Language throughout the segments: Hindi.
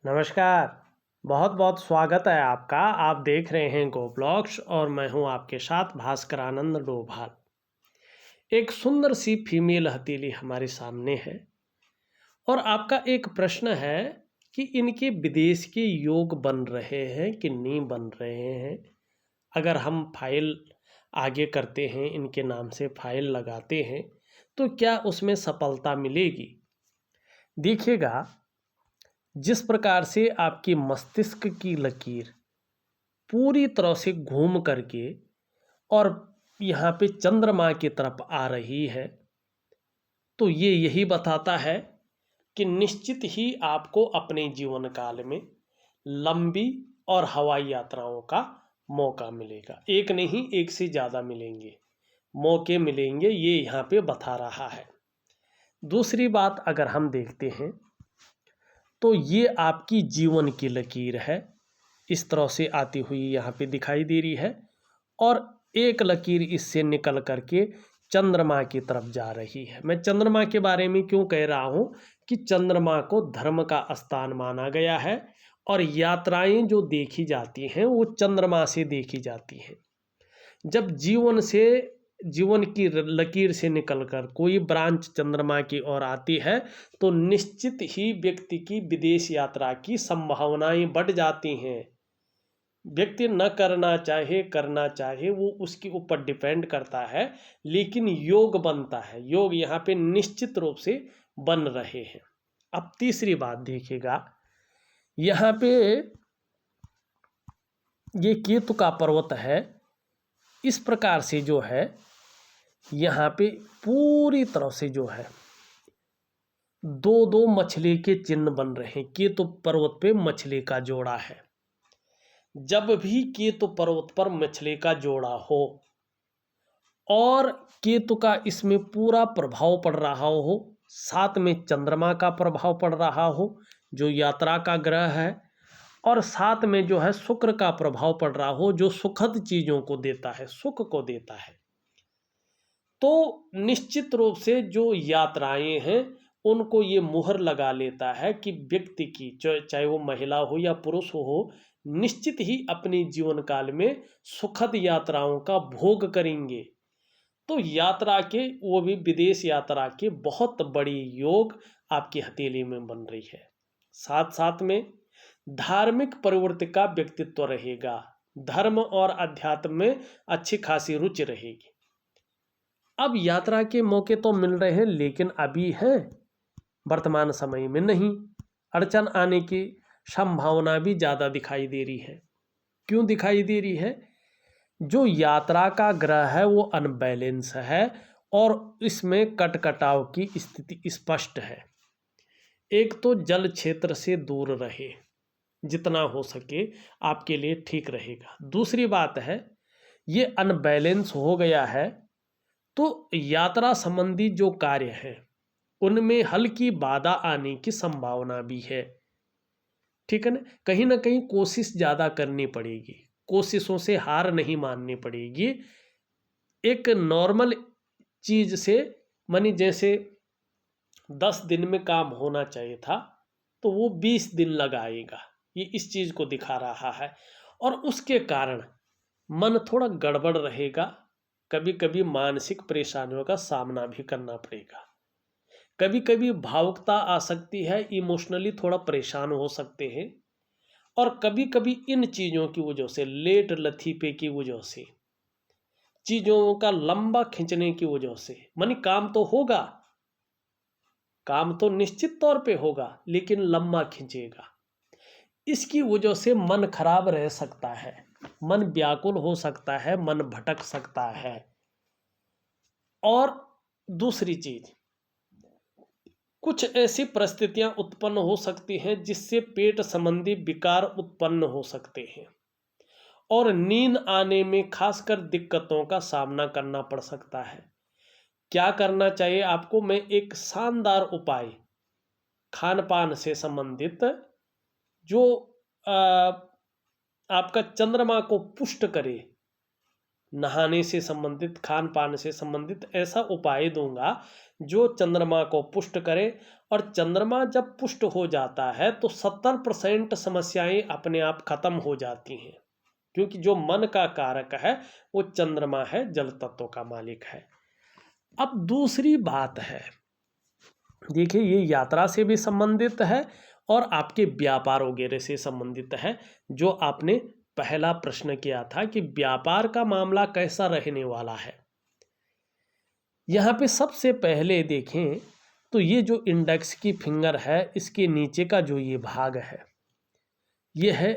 नमस्कार। बहुत बहुत स्वागत है आपका। आप देख रहे हैं गो ब्लॉग्स और मैं हूं आपके साथ भास्कर आनंद डोभाल। एक सुंदर सी फीमेल हथेली हमारे सामने है और आपका एक प्रश्न है कि इनके विदेश के योग बन रहे हैं कि नहीं बन रहे हैं। अगर हम फाइल आगे करते हैं, इनके नाम से फाइल लगाते हैं, तो क्या उसमें सफलता मिलेगी? देखिएगा, जिस प्रकार से आपकी मस्तिष्क की लकीर पूरी तरह से घूम करके और यहाँ पे चंद्रमा की तरफ आ रही है, तो ये यही बताता है कि निश्चित ही आपको अपने जीवन काल में लंबी और हवाई यात्राओं का मौका मिलेगा। एक नहीं, एक से ज़्यादा मिलेंगे, मौके मिलेंगे, ये यहाँ पे बता रहा है। दूसरी बात अगर हम देखते हैं तो ये आपकी जीवन की लकीर है, इस तरह से आती हुई यहाँ पे दिखाई दे रही है और एक लकीर इससे निकल करके चंद्रमा की तरफ जा रही है। मैं चंद्रमा के बारे में क्यों कह रहा हूँ कि चंद्रमा को धर्म का स्थान माना गया है और यात्राएं जो देखी जाती हैं वो चंद्रमा से देखी जाती हैं। जब जीवन की लकीर से निकलकर कोई ब्रांच चंद्रमा की ओर आती है तो निश्चित ही व्यक्ति की विदेश यात्रा की संभावनाएं बढ़ जाती हैं। व्यक्ति न करना चाहे वो उसके ऊपर डिपेंड करता है, लेकिन योग बनता है। योग यहाँ पे निश्चित रूप से बन रहे हैं। अब तीसरी बात देखिएगा, यहाँ पे ये केतु का पर्वत है, इस प्रकार से जो है यहाँ पे पूरी तरह से जो है दो दो मछली के चिन्ह बन रहे हैं। केतु पर्वत पे मछली का जोड़ा है। जब भी केतु पर्वत पर मछली का जोड़ा हो और केतु का इसमें पूरा प्रभाव पड़ रहा हो, साथ में चंद्रमा का प्रभाव पड़ रहा हो जो यात्रा का ग्रह है, और साथ में जो है शुक्र का प्रभाव पड़ रहा हो जो सुखद चीज़ों को देता है, सुख को देता है, तो निश्चित रूप से जो यात्राएं हैं उनको ये मुहर लगा लेता है कि व्यक्ति की, चाहे वो महिला हो या पुरुष हो, निश्चित ही अपने जीवन काल में सुखद यात्राओं का भोग करेंगे। तो यात्रा के, वो भी विदेश यात्रा के बहुत बड़ी योग आपकी हथेली में बन रही है। साथ साथ में धार्मिक प्रवृत्ति का व्यक्तित्व रहेगा। धर्म और अध्यात्म में अच्छी खासी रुचि रहेगी। अब यात्रा के मौके तो मिल रहे हैं, लेकिन अभी है वर्तमान समय में नहीं। अड़चन आने की संभावना भी ज़्यादा दिखाई दे रही है। क्यों दिखाई दे रही है? जो यात्रा का ग्रह है वो अनबैलेंस है और इसमें कटकटाव की स्थिति स्पष्ट है। एक तो जल क्षेत्र से दूर रहे, जितना हो सके आपके लिए ठीक रहेगा। दूसरी बात है, ये अनबैलेंस हो गया है तो यात्रा संबंधी जो कार्य है उनमें हल्की बाधा आने की संभावना भी है। ठीक है ना कहीं कोशिश ज़्यादा करनी पड़ेगी, कोशिशों से हार नहीं माननी पड़ेगी। एक नॉर्मल चीज़ से, मानी जैसे 10 दिन में काम होना चाहिए था तो वो 20 दिन लगाएगा, ये इस चीज़ को दिखा रहा है। और उसके कारण मन थोड़ा गड़बड़ रहेगा, कभी कभी मानसिक परेशानियों का सामना भी करना पड़ेगा, कभी कभी भावुकता आ सकती है, इमोशनली थोड़ा परेशान हो सकते हैं, और कभी कभी इन चीज़ों की वजह से, लेट लतीफ़े की वजह से, चीज़ों का लंबा खींचने की वजह से, मानी काम तो होगा, काम तो निश्चित तौर पे होगा, लेकिन लंबा खींचेगा। इसकी वजह से मन खराब रह सकता है, मन व्याकुल हो सकता है, मन भटक सकता है। और दूसरी चीज, कुछ ऐसी परिस्थितियां उत्पन्न हो सकती हैं जिससे पेट संबंधी विकार उत्पन्न हो सकते हैं और नींद आने में खासकर दिक्कतों का सामना करना पड़ सकता है। क्या करना चाहिए आपको? मैं एक शानदार उपाय खान पान से संबंधित, जो आ, आपका चंद्रमा को पुष्ट करे, नहाने से संबंधित, खान पान से संबंधित ऐसा उपाय दूंगा जो चंद्रमा को पुष्ट करे। और चंद्रमा जब पुष्ट हो जाता है तो 70% समस्याएं अपने आप खत्म हो जाती हैं, क्योंकि जो मन का कारक है वो चंद्रमा है, जल तत्व का मालिक है। अब दूसरी बात है, देखिए ये यात्रा से भी संबंधित है और आपके व्यापार वगैरह से संबंधित है। जो आपने पहला प्रश्न किया था कि व्यापार का मामला कैसा रहने वाला है, यहाँ पे सबसे पहले देखें तो ये जो इंडेक्स की फिंगर है इसके नीचे का जो ये भाग है, ये है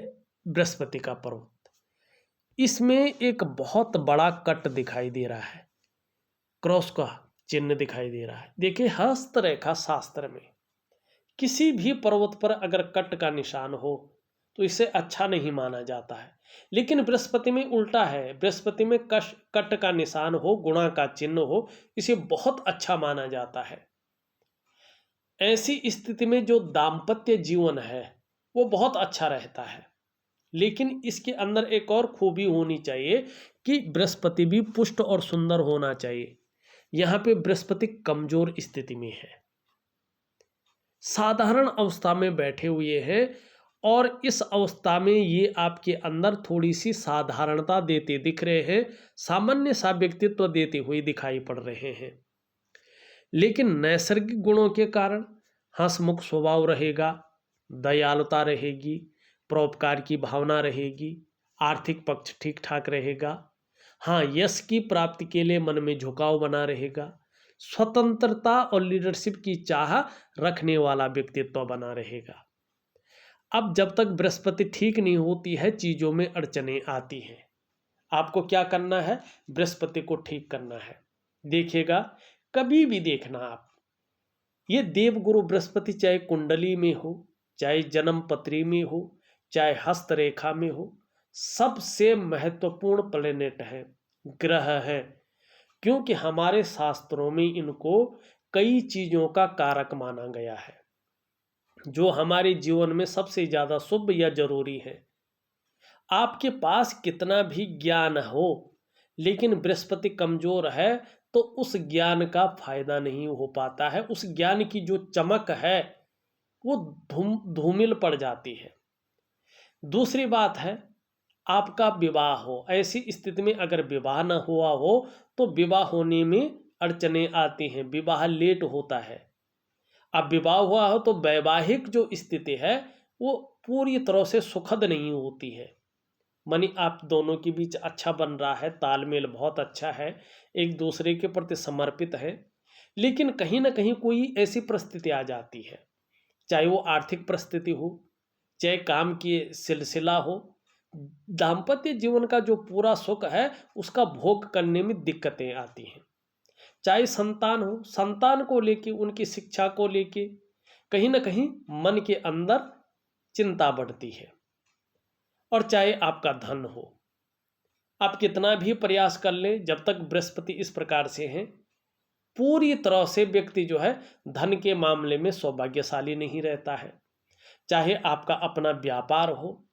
बृहस्पति का पर्वत। इसमें एक बहुत बड़ा कट दिखाई दे रहा है, क्रॉस का चिन्ह दिखाई दे रहा है। देखिए हस्तरेखा शास्त्र में किसी भी पर्वत पर अगर कट का निशान हो तो इसे अच्छा नहीं माना जाता है, लेकिन बृहस्पति में उल्टा है। बृहस्पति में कट का निशान हो, गुणा का चिन्ह हो, इसे बहुत अच्छा माना जाता है। ऐसी स्थिति में जो दाम्पत्य जीवन है वो बहुत अच्छा रहता है। लेकिन इसके अंदर एक और खूबी होनी चाहिए कि बृहस्पति भी पुष्ट और सुंदर होना चाहिए। यहाँ पे बृहस्पति कमजोर स्थिति में है, साधारण अवस्था में बैठे हुए हैं और इस अवस्था में ये आपके अंदर थोड़ी सी साधारणता देते दिख रहे हैं, सामान्य सा व्यक्तित्व देते हुए दिखाई पड़ रहे हैं। लेकिन नैसर्गिक गुणों के कारण हंसमुख स्वभाव रहेगा, दयालुता रहेगी, परोपकार की भावना रहेगी, आर्थिक पक्ष ठीक ठाक रहेगा। हाँ, यश की प्राप्ति के लिए मन में झुकाव बना रहेगा, स्वतंत्रता और लीडरशिप की चाह रखने वाला व्यक्तित्व बना रहेगा। अब जब तक बृहस्पति ठीक नहीं होती है चीज़ों में अड़चने आती हैं। आपको क्या करना है, बृहस्पति को ठीक करना है। देखिएगा, कभी भी देखना आप, ये देवगुरु बृहस्पति चाहे कुंडली में हो, चाहे जन्म पत्री में हो, चाहे हस्तरेखा में हो, सबसे महत्वपूर्ण प्लेनेट है, ग्रह है। क्योंकि हमारे शास्त्रों में इनको कई चीज़ों का कारक माना गया है जो हमारे जीवन में सबसे ज़्यादा शुभ या जरूरी है। आपके पास कितना भी ज्ञान हो, लेकिन बृहस्पति कमजोर है तो उस ज्ञान का फायदा नहीं हो पाता है। उस ज्ञान की जो चमक है वो धूमिल पड़ जाती है। दूसरी बात है, आपका विवाह हो, ऐसी स्थिति में अगर विवाह न हुआ हो तो विवाह होने में अड़चने आती हैं, विवाह लेट होता है। अब विवाह हुआ हो तो वैवाहिक जो स्थिति है वो पूरी तरह से सुखद नहीं होती है। मानी आप दोनों के बीच अच्छा बन रहा है, तालमेल बहुत अच्छा है, एक दूसरे के प्रति समर्पित है, लेकिन कहीं ना कहीं कोई ऐसी परिस्थिति आ जाती है, चाहे वो आर्थिक परिस्थिति हो, चाहे काम की सिलसिला हो, दाम्पत्य जीवन का जो पूरा सुख है उसका भोग करने में दिक्कतें आती हैं। चाहे संतान हो, संतान को लेके, उनकी शिक्षा को लेके कहीं ना कहीं मन के अंदर चिंता बढ़ती है। और चाहे आपका धन हो, आप कितना भी प्रयास कर लें, जब तक बृहस्पति इस प्रकार से हैं पूरी तरह से व्यक्ति जो है धन के मामले में सौभाग्यशाली नहीं रहता है। चाहे आपका अपना व्यापार हो,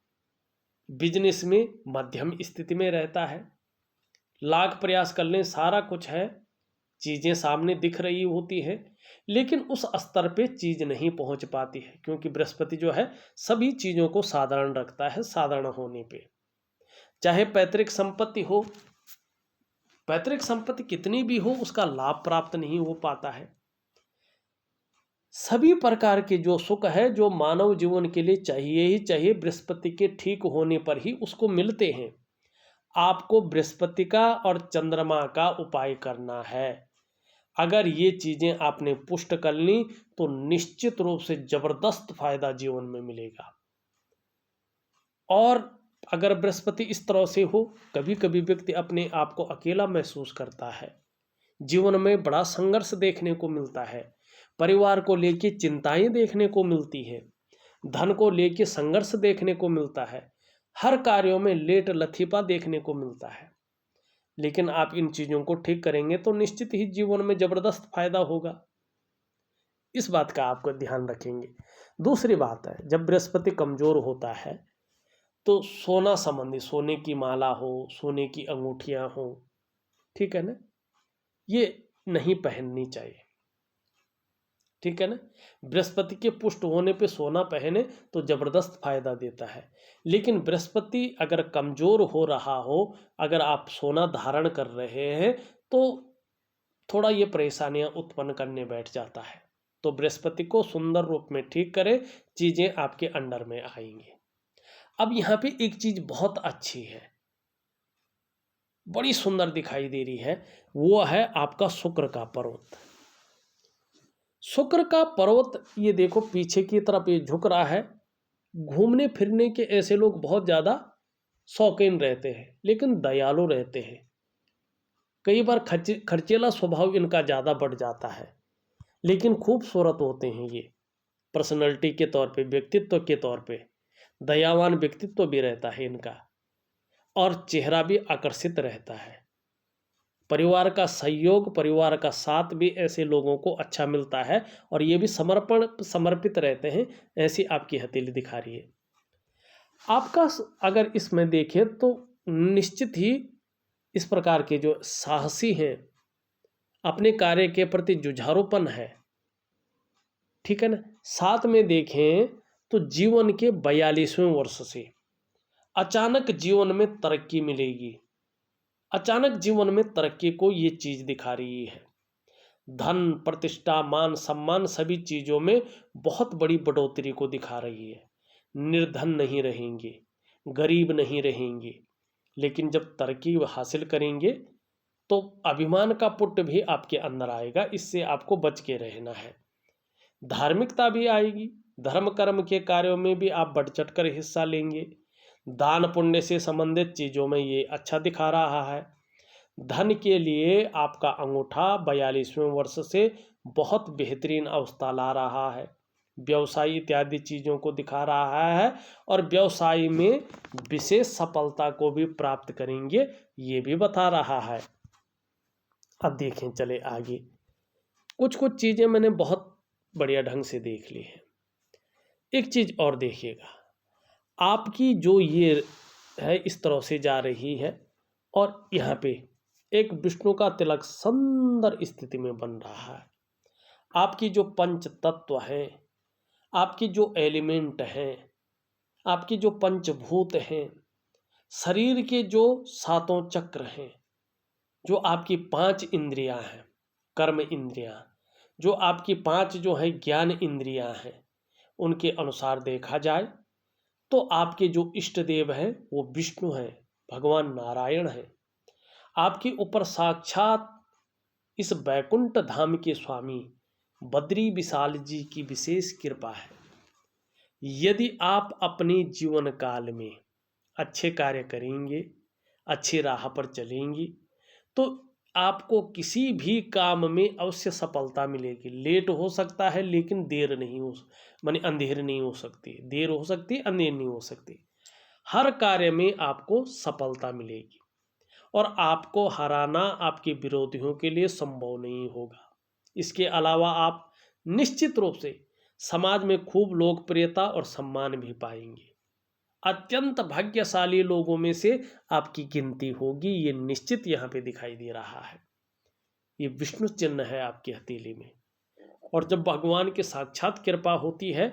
बिजनेस में मध्यम स्थिति में रहता है, लाख प्रयास कर लें, सारा कुछ है, चीज़ें सामने दिख रही होती है, लेकिन उस स्तर पे चीज़ नहीं पहुंच पाती है, क्योंकि बृहस्पति जो है सभी चीज़ों को साधारण रखता है। साधारण होने पे चाहे पैतृक संपत्ति हो, पैतृक संपत्ति कितनी भी हो उसका लाभ प्राप्त नहीं हो पाता है। सभी प्रकार के जो सुख है जो मानव जीवन के लिए चाहिए ही चाहिए, बृहस्पति के ठीक होने पर ही उसको मिलते हैं। आपको बृहस्पति का और चंद्रमा का उपाय करना है। अगर ये चीज़ें आपने पुष्ट कर ली तो निश्चित रूप से जबरदस्त फायदा जीवन में मिलेगा। और अगर बृहस्पति इस तरह से हो, कभी कभी व्यक्ति अपने आप को अकेला महसूस करता है, जीवन में बड़ा संघर्ष देखने को मिलता है, परिवार को लेके चिंताएं देखने को मिलती है, धन को लेके संघर्ष देखने को मिलता है, हर कार्यों में लेट लथीपा देखने को मिलता है। लेकिन आप इन चीज़ों को ठीक करेंगे तो निश्चित ही जीवन में ज़बरदस्त फायदा होगा। इस बात का आपको ध्यान रखेंगे। दूसरी बात है, जब बृहस्पति कमज़ोर होता है तो सोना संबंधी, सोने की माला हो, सोने की अंगूठियां हो, ठीक है ना, ये नहीं पहननी चाहिए, ठीक है ना। बृहस्पति के पुष्ट होने पे सोना पहने तो जबरदस्त फायदा देता है, लेकिन बृहस्पति अगर कमजोर हो रहा हो, अगर आप सोना धारण कर रहे हैं तो थोड़ा ये परेशानियां उत्पन्न करने बैठ जाता है। तो बृहस्पति को सुंदर रूप में ठीक करें, चीजें आपके अंडर में आएंगी। अब यहाँ पे एक चीज बहुत अच्छी है, बड़ी सुंदर दिखाई दे रही है, वो है आपका शुक्र का पर्वत। शुक्र का पर्वत ये देखो पीछे की तरफ ये झुक रहा है। घूमने फिरने के ऐसे लोग बहुत ज़्यादा शौकीन रहते हैं, लेकिन दयालु रहते हैं। कई बार खर्चीला स्वभाव इनका ज़्यादा बढ़ जाता है, लेकिन खूबसूरत होते हैं ये पर्सनैलिटी के तौर पे, व्यक्तित्व के तौर पे दयावान व्यक्तित्व भी रहता है इनका, और चेहरा भी आकर्षित रहता है। परिवार का सहयोग, परिवार का साथ भी ऐसे लोगों को अच्छा मिलता है, और ये भी समर्पित रहते हैं। ऐसी आपकी हथेली दिखा रही है। आपका अगर इसमें देखें तो निश्चित ही इस प्रकार के जो साहसी हैं, अपने कार्य के प्रति जुझारूपन है, ठीक है ना। साथ में देखें तो जीवन के 42वें वर्ष से अचानक जीवन में तरक्की मिलेगी। अचानक जीवन में तरक्की को ये चीज दिखा रही है। धन, प्रतिष्ठा, मान सम्मान सभी चीजों में बहुत बड़ी बढ़ोतरी को दिखा रही है। निर्धन नहीं रहेंगे, गरीब नहीं रहेंगे, लेकिन जब तरक्की हासिल करेंगे तो अभिमान का पुट भी आपके अंदर आएगा, इससे आपको बच के रहना है। धार्मिकता भी आएगी, धर्म कर्म के कार्यों में भी आप बढ़ चढ़ कर हिस्सा लेंगे। दान पुण्य से संबंधित चीज़ों में ये अच्छा दिखा रहा है। धन के लिए आपका अंगूठा 42वें वर्ष से बहुत बेहतरीन अवस्था ला रहा है। व्यवसाय इत्यादि चीज़ों को दिखा रहा है, और व्यवसाय में विशेष सफलता को भी प्राप्त करेंगे, ये भी बता रहा है। अब देखें, चले आगे। कुछ कुछ चीज़ें मैंने बहुत बढ़िया ढंग से देख ली है। एक चीज़ और देखिएगा, आपकी जो ये है इस तरह से जा रही है, और यहाँ पे एक विष्णु का तिलक सुंदर स्थिति में बन रहा है। आपकी जो पंच तत्व हैं, आपकी जो एलिमेंट हैं, आपकी जो पंचभूत हैं, शरीर के जो 7 चक्र हैं, जो आपकी 5 इंद्रियां हैं, कर्म इंद्रियां, जो आपकी 5 जो है ज्ञान इंद्रियां हैं, उनके अनुसार देखा जाए तो आपके जो इष्ट देव हैं वो विष्णु हैं, भगवान नारायण हैं। आपके ऊपर साक्षात इस बैकुंठ धाम के स्वामी बद्री विशाल जी की विशेष कृपा है। यदि आप अपने जीवन काल में अच्छे कार्य करेंगे, अच्छी राह पर चलेंगी, तो आपको किसी भी काम में अवश्य सफलता मिलेगी। लेट हो सकता है, लेकिन देर नहीं हो, माने अंधेर नहीं हो सकती, देर हो सकती है, अंधेर नहीं हो सकती। हर कार्य में आपको सफलता मिलेगी, और आपको हराना आपके विरोधियों के लिए संभव नहीं होगा। इसके अलावा आप निश्चित रूप से समाज में खूब लोकप्रियता और सम्मान भी पाएंगे। अत्यंत भाग्यशाली लोगों में से आपकी गिनती होगी, ये निश्चित यहाँ पे दिखाई दे रहा है। ये विष्णु चिन्ह है आपकी हथेली में, और जब भगवान की साक्षात कृपा होती है,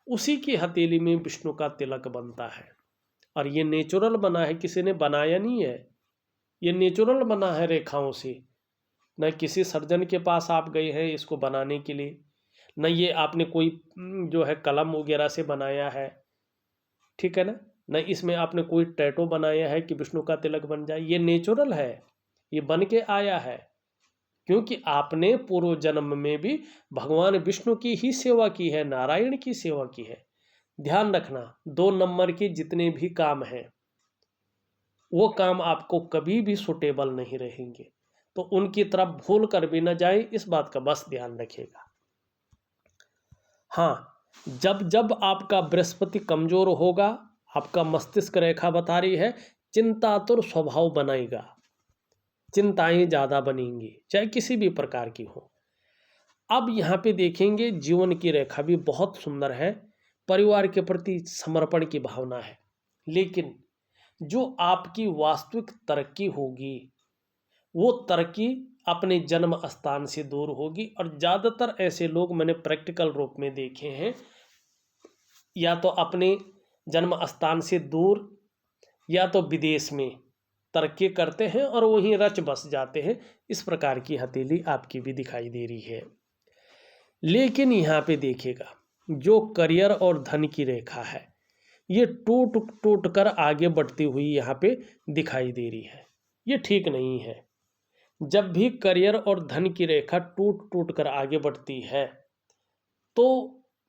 उसी की हथेली में विष्णु का तिलक बनता है। और ये नेचुरल बना है, किसी ने बनाया नहीं है, ये नेचुरल बना है रेखाओं से। न किसी सर्जन के पास आप गए हैं इसको बनाने के लिए, न ये आपने कोई जो है कलम वगैरह से बनाया है, ठीक है ना, न इसमें आपने कोई टैटू बनाया है कि विष्णु का तिलक बन जाए। ये नेचुरल है, ये बन के आया है, क्योंकि आपने पूर्व जन्म में भी भगवान विष्णु की ही सेवा की है, नारायण की सेवा की है। ध्यान रखना, 2 नंबर के जितने भी काम हैं वो काम आपको कभी भी सुटेबल नहीं रहेंगे, तो उनकी तरफ भूल कर भी न जाए, इस बात का बस ध्यान रखिएगा। हाँ, जब जब आपका बृहस्पति कमजोर होगा, आपका मस्तिष्क रेखा बता रही है चिंतातुर स्वभाव बनाएगा, चिंताएं ज़्यादा बनेंगी, चाहे किसी भी प्रकार की हो। अब यहाँ पे देखेंगे जीवन की रेखा भी बहुत सुंदर है, परिवार के प्रति समर्पण की भावना है, लेकिन जो आपकी वास्तविक तरक्की होगी वो तरक्की अपने जन्म स्थान से दूर होगी। और ज़्यादातर ऐसे लोग मैंने प्रैक्टिकल रूप में देखे हैं, या तो अपने जन्म स्थान से दूर या तो विदेश में तरक्की करते हैं और वहीं रच बस जाते हैं। इस प्रकार की हथेली आपकी भी दिखाई दे रही है। लेकिन यहाँ पे देखिएगा, जो करियर और धन की रेखा है ये टूट टूट कर आगे बढ़ती हुई यहाँ पे दिखाई दे रही है। ये ठीक नहीं है। जब भी करियर और धन की रेखा टूट टूट कर आगे बढ़ती है तो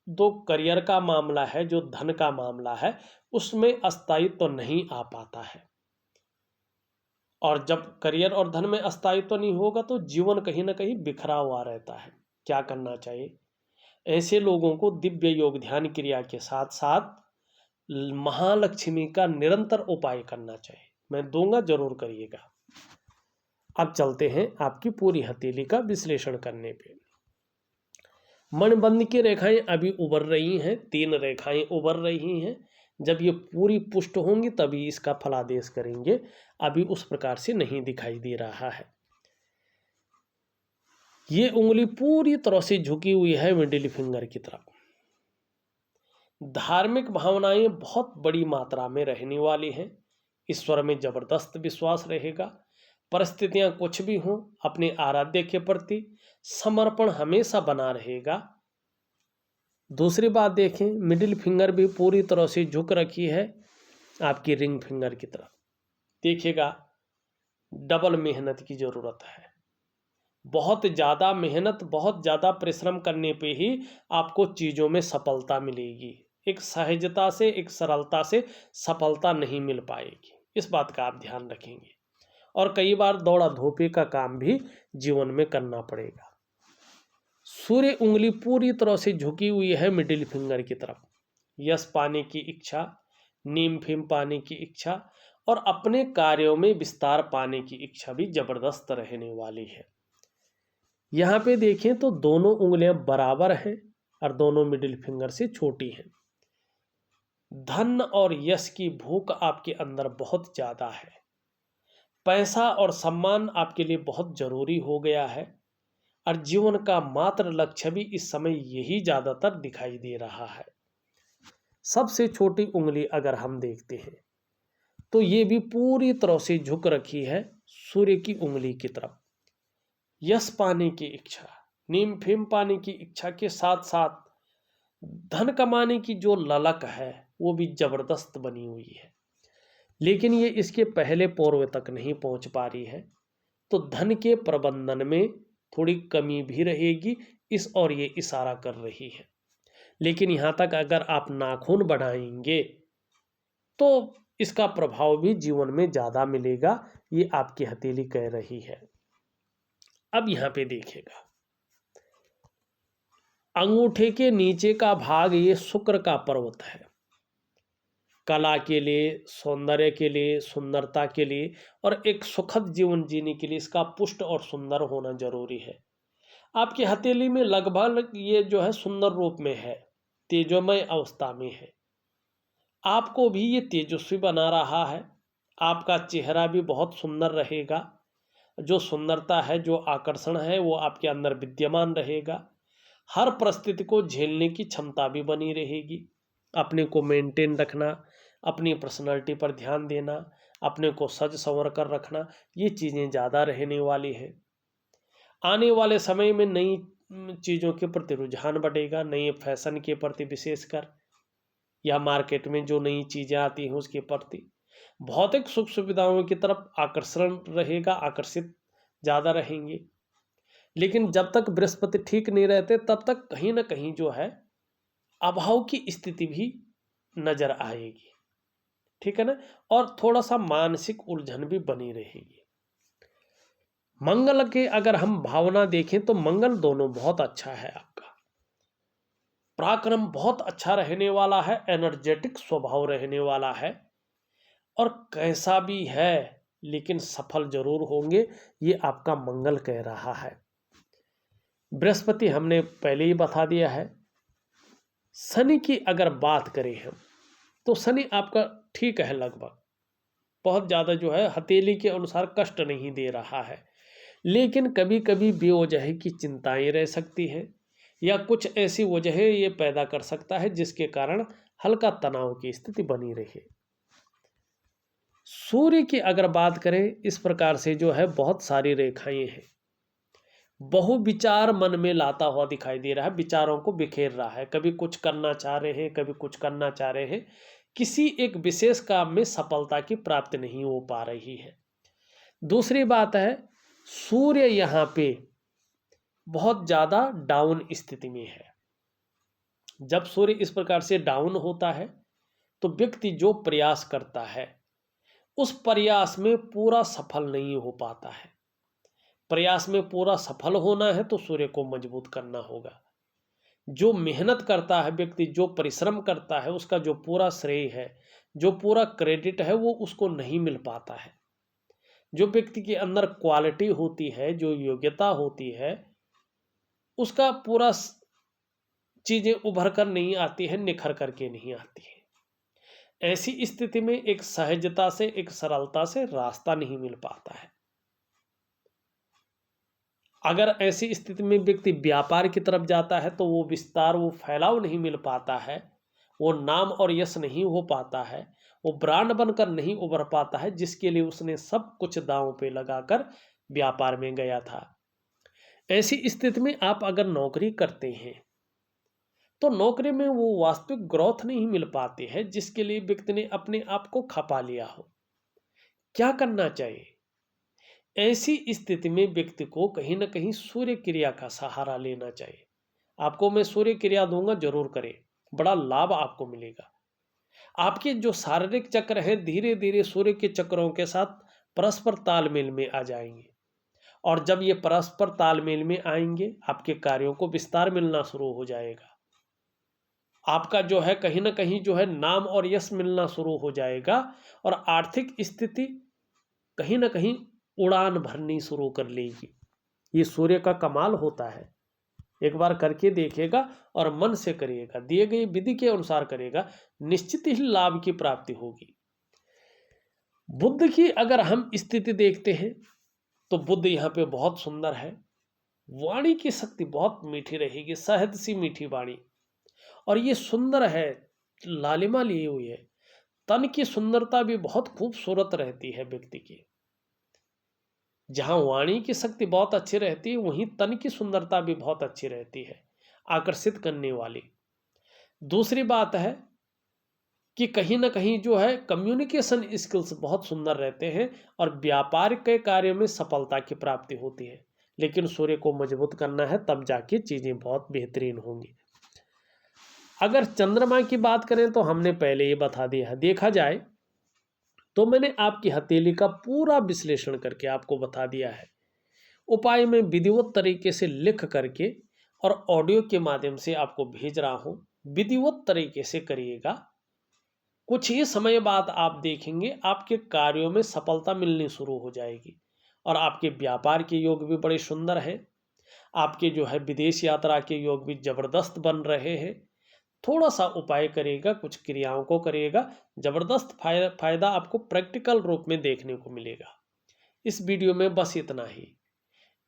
जो करियर का मामला है, जो धन का मामला है, उसमें अस्थायित्व तो नहीं आ पाता है। और जब करियर और धन में अस्थायित्व तो नहीं होगा तो जीवन कहीं ना कहीं बिखरा हुआ रहता है। क्या करना चाहिए? ऐसे लोगों को दिव्य योग ध्यान क्रिया के साथ साथ महालक्ष्मी का निरंतर उपाय करना चाहिए। मैं दूंगा, जरूर करिएगा। अब चलते हैं आपकी पूरी हथेली का विश्लेषण करने पे। मणिबंध की रेखाएं अभी उभर रही हैं, 3 रेखाएं उभर रही हैं। जब ये पूरी पुष्ट होंगी तभी इसका फलादेश करेंगे। अभी उस प्रकार से नहीं दिखाई दे रहा है। ये उंगली पूरी तरह से झुकी हुई है मिडिल फिंगर की तरफ। धार्मिक भावनाएं बहुत बड़ी मात्रा में रहने वाली हैं। ईश्वर में जबरदस्त विश्वास रहेगा। परिस्थितियां कुछ भी हों, अपने आराध्य के प्रति समर्पण हमेशा बना रहेगा। दूसरी बात देखें, मिडिल फिंगर भी पूरी तरह से झुक रखी है आपकी रिंग फिंगर की तरफ। देखिएगा, डबल मेहनत की जरूरत है। बहुत ज़्यादा मेहनत, बहुत ज़्यादा परिश्रम करने पे ही आपको चीज़ों में सफलता मिलेगी। एक सहजता से, एक सरलता से सफलता नहीं मिल पाएगी। इस बात का आप ध्यान रखेंगे। और कई बार दौड़ा धोपी का काम भी जीवन में करना पड़ेगा। सूर्य उंगली पूरी तरह से झुकी हुई है मिडिल फिंगर की तरफ। यश पाने की इच्छा, नीम फिम पाने की इच्छा और अपने कार्यों में विस्तार पाने की इच्छा भी जबरदस्त रहने वाली है। यहाँ पे देखें तो दोनों उंगलियां बराबर हैं और दोनों मिडिल फिंगर से छोटी हैं। धन और यश की भूख आपके अंदर बहुत ज़्यादा है। पैसा और सम्मान आपके लिए बहुत जरूरी हो गया है और जीवन का मात्र लक्ष्य भी इस समय यही ज़्यादातर दिखाई दे रहा है। सबसे छोटी उंगली अगर हम देखते हैं तो ये भी पूरी तरह से झुक रखी है सूर्य की उंगली की तरफ। यश पाने की इच्छा, नीम फिम पाने की इच्छा के साथ साथ धन कमाने की जो ललक है वो भी जबरदस्त बनी हुई है। लेकिन ये इसके पहले पूर्व तक नहीं पहुंच पा रही है, तो धन के प्रबंधन में थोड़ी कमी भी रहेगी, इस और ये इशारा कर रही है। लेकिन यहाँ तक अगर आप नाखून बढ़ाएंगे तो इसका प्रभाव भी जीवन में ज़्यादा मिलेगा, ये आपकी हथेली कह रही है। अब यहाँ पे देखिएगा, अंगूठे के नीचे का भाग ये शुक्र का पर्वत है। कला के लिए, सौंदर्य के लिए, सुंदरता के लिए और एक सुखद जीवन जीने के लिए इसका पुष्ट और सुंदर होना जरूरी है। आपकी हथेली में लगभग ये जो है सुंदर रूप में है, तेजोमय अवस्था में है। आपको भी ये तेजस्वी बना रहा है। आपका चेहरा भी बहुत सुंदर रहेगा। जो सुंदरता है, जो आकर्षण है वो आपके अंदर विद्यमान रहेगा। हर परिस्थिति को झेलने की क्षमता भी बनी रहेगी। अपने को मेंटेन रखना, अपनी पर्सनालिटी पर ध्यान देना, अपने को सज संवर कर रखना, ये चीज़ें ज़्यादा रहने वाली है। आने वाले समय में नई चीज़ों के प्रति रुझान बढ़ेगा, नए फैशन के प्रति विशेषकर, या मार्केट में जो नई चीज़ें आती हैं उसके प्रति। भौतिक सुख सुविधाओं की तरफ आकर्षण रहेगा, आकर्षित ज़्यादा रहेंगे। लेकिन जब तक बृहस्पति ठीक नहीं रहते तब तक कहीं ना कहीं जो है अभाव की स्थिति भी नजर आएगी। ठीक है ना? और थोड़ा सा मानसिक उलझन भी बनी रहेगी। मंगल के अगर हम भावना देखें तो मंगल दोनों बहुत अच्छा है। आपका पराक्रम बहुत अच्छा रहने वाला है, एनर्जेटिक स्वभाव रहने वाला है और कैसा भी है लेकिन सफल जरूर होंगे, ये आपका मंगल कह रहा है। बृहस्पति हमने पहले ही बता दिया है। शनि की अगर बात करें हम तो शनि आपका ठीक है, लगभग बहुत ज़्यादा जो है हथेली के अनुसार कष्ट नहीं दे रहा है। लेकिन कभी कभी बेवजह की चिंताएं रह सकती हैं, या कुछ ऐसी वजह ये पैदा कर सकता है जिसके कारण हल्का तनाव की स्थिति बनी रहे। सूर्य की अगर बात करें, इस प्रकार से जो है बहुत सारी रेखाएं हैं, बहु विचार मन में लाता हुआ दिखाई दे रहा है, विचारों को बिखेर रहा है, कभी कुछ करना चाह रहे हैं, कभी कुछ करना चाह रहे हैं, किसी एक विशेष काम में सफलता की प्राप्ति नहीं हो पा रही है। दूसरी बात है, सूर्य यहाँ पे बहुत ज़्यादा डाउन स्थिति में है। जब सूर्य इस प्रकार से डाउन होता है तो व्यक्ति जो प्रयास करता है उस प्रयास में पूरा सफल नहीं हो पाता है। प्रयास में पूरा सफल होना है तो सूर्य को मजबूत करना होगा। जो मेहनत करता है व्यक्ति, जो परिश्रम करता है, उसका जो पूरा श्रेय है, जो पूरा क्रेडिट है, वो उसको नहीं मिल पाता है। जो व्यक्ति के अंदर क्वालिटी होती है, जो योग्यता होती है, उसका पूरा चीजें उभर कर नहीं आती है, निखर करके नहीं आती है। ऐसी स्थिति में एक सहजता से, एक सरलता से रास्ता नहीं मिल पाता है। अगर ऐसी स्थिति में व्यक्ति व्यापार की तरफ जाता है तो वो विस्तार, वो फैलाव नहीं मिल पाता है, वो नाम और यश नहीं हो पाता है, वो ब्रांड बनकर नहीं उभर पाता है, जिसके लिए उसने सब कुछ दांव पे लगाकर व्यापार में गया था। ऐसी स्थिति में आप अगर नौकरी करते हैं तो नौकरी में वो वास्तविक ग्रोथ नहीं मिल पाती है जिसके लिए व्यक्ति ने अपने आप को खपा लिया हो। क्या करना चाहिए? ऐसी स्थिति में व्यक्ति को कहीं ना कहीं सूर्य क्रिया का सहारा लेना चाहिए। आपको मैं सूर्य क्रिया दूंगा, जरूर करें, बड़ा लाभ आपको मिलेगा। आपके जो शारीरिक चक्र हैं धीरे धीरे सूर्य के चक्रों के साथ परस्पर तालमेल में आ जाएंगे, और जब ये परस्पर तालमेल में आएंगे आपके कार्यों को विस्तार मिलना शुरू हो जाएगा। आपका जो है कहीं ना कहीं जो है नाम और यश मिलना शुरू हो जाएगा, और आर्थिक स्थिति कहीं ना कहीं उड़ान भरनी शुरू कर लेगी। ये सूर्य का कमाल होता है। एक बार करके देखिएगा और मन से करिएगा, दिए गए विधि के अनुसार करेगा, निश्चित ही लाभ की प्राप्ति होगी। बुद्ध की अगर हम स्थिति देखते हैं तो बुद्ध यहाँ पे बहुत सुंदर है। वाणी की शक्ति बहुत मीठी रहेगी, शहद सी मीठी वाणी, और ये सुंदर है, लालिमा ली हुई है। तन की सुंदरता भी बहुत खूबसूरत रहती है व्यक्ति की। जहां वाणी की शक्ति बहुत अच्छी रहती है वहीं तन की सुंदरता भी बहुत अच्छी रहती है, आकर्षित करने वाली। दूसरी बात है कि कहीं ना कहीं जो है कम्युनिकेशन स्किल्स बहुत सुंदर रहते हैं और व्यापार के कार्य में सफलता की प्राप्ति होती है। लेकिन सूर्य को मजबूत करना है, तब जाके चीजें बहुत बेहतरीन होंगी। अगर चंद्रमा की बात करें तो हमने पहले ही बता दिया है। देखा जाए तो मैंने आपकी हथेली का पूरा विश्लेषण करके आपको बता दिया है। उपाय में विधिवत तरीके से लिख करके और ऑडियो के माध्यम से आपको भेज रहा हूं। विधिवत तरीके से करिएगा, कुछ ही समय बाद आप देखेंगे आपके कार्यों में सफलता मिलनी शुरू हो जाएगी, और आपके व्यापार के योग भी बड़े सुंदर हैं। आपके जो है विदेश यात्रा के योग भी जबरदस्त बन रहे हैं। थोड़ा सा उपाय करिएगा, कुछ क्रियाओं को करिएगा, जबरदस्त फायदा आपको प्रैक्टिकल रूप में देखने को मिलेगा। इस वीडियो में बस इतना ही।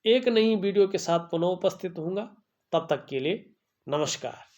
एक नई वीडियो के साथ पुनः उपस्थित होऊंगा, तब तक के लिए नमस्कार।